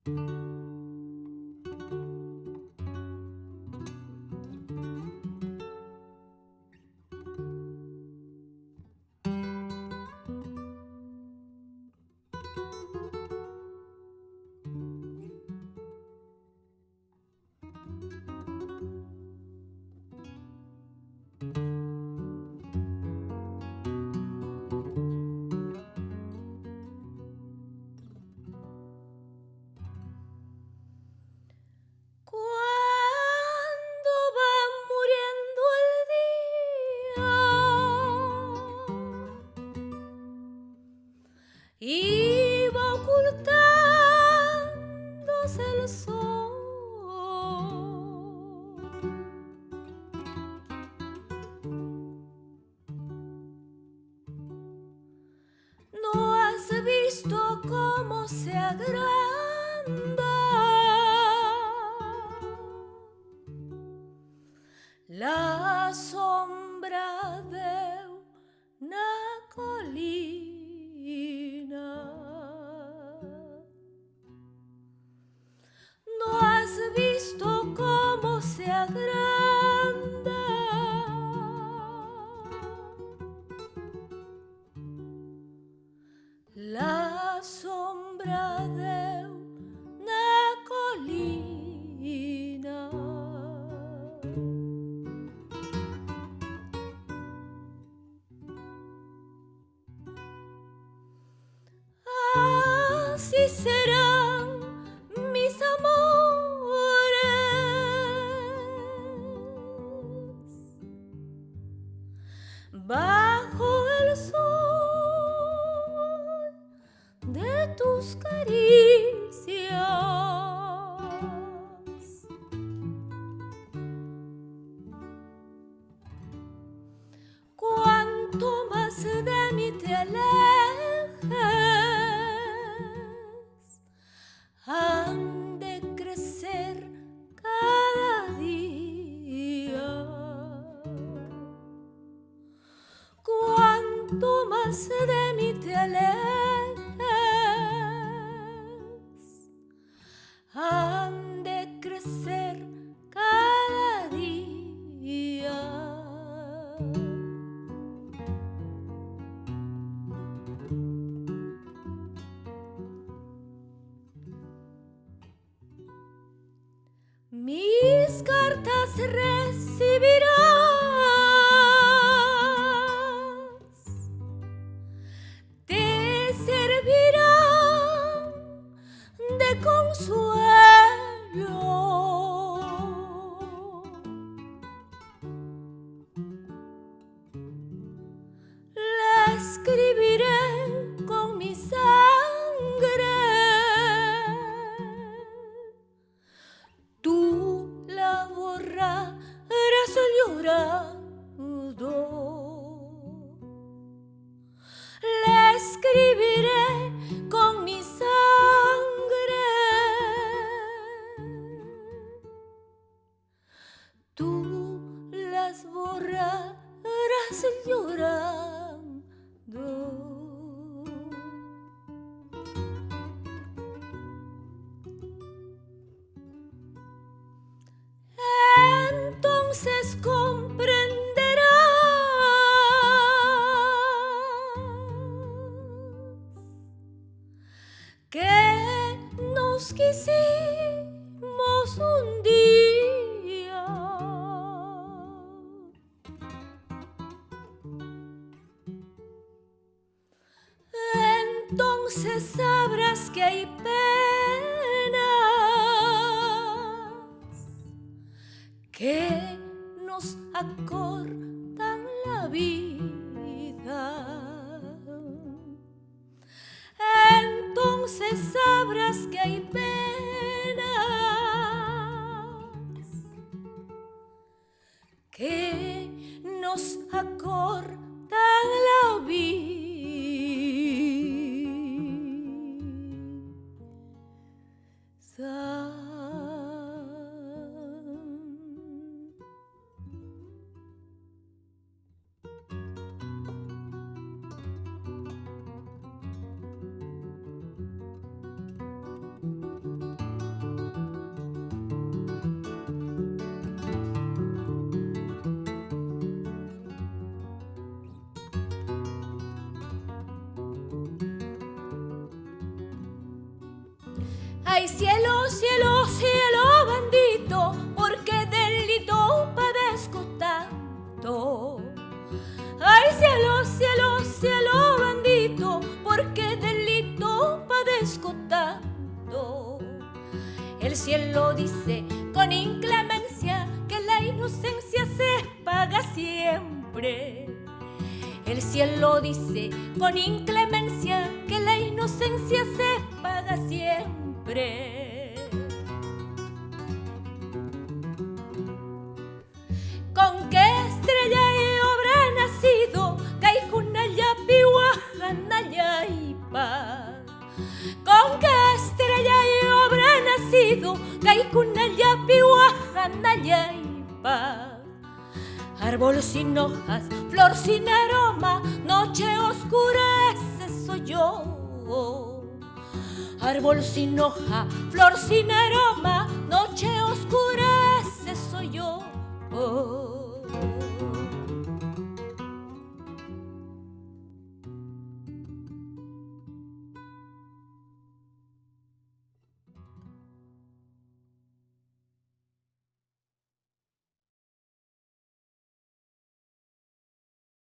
Cuando va muriendo el día y va ocultándose el sol, ¿no has visto cómo se agranda la sombra de una colina? ¿No has visto cómo se agranda la sombra de una colina? Así serán mis amores bajo el sol de tus caricias. Cuanto más de mí te alejes, han de crecer cada día. Cuanto más de mí te alejes, han de crecer cada día. Mis cartas recibirás, te servirán de consuelo. La escribiré con mi sangre, tú la borrarás llorando. La escribiré con mi sangre, tú las borrarás llorando. Entonces comprenderás que nos quisimos un día. Entonces sabrás que hay penas que nos acortan la vida. Entonces sabrás que hay penas que nos acortan la vida. Ay, cielo, cielo, cielo bendito, porque delito padezco tanto. Ay, cielo, cielo, cielo bendito, porque delito padezco tanto. El cielo dice con inclemencia que la inocencia se paga siempre. El cielo dice con inclemencia que la inocencia se paga siempre. ¿Con qué estrella y habrá nacido Kaikunaya Pihuajanayaipa? ¿Con qué estrella y habrá nacido Kaikunaya Pihuajanayaipa? Árbol sin hojas, flor sin aroma, noche oscura, ese soy yo. Árbol sin hoja, flor sin aroma, noche oscura.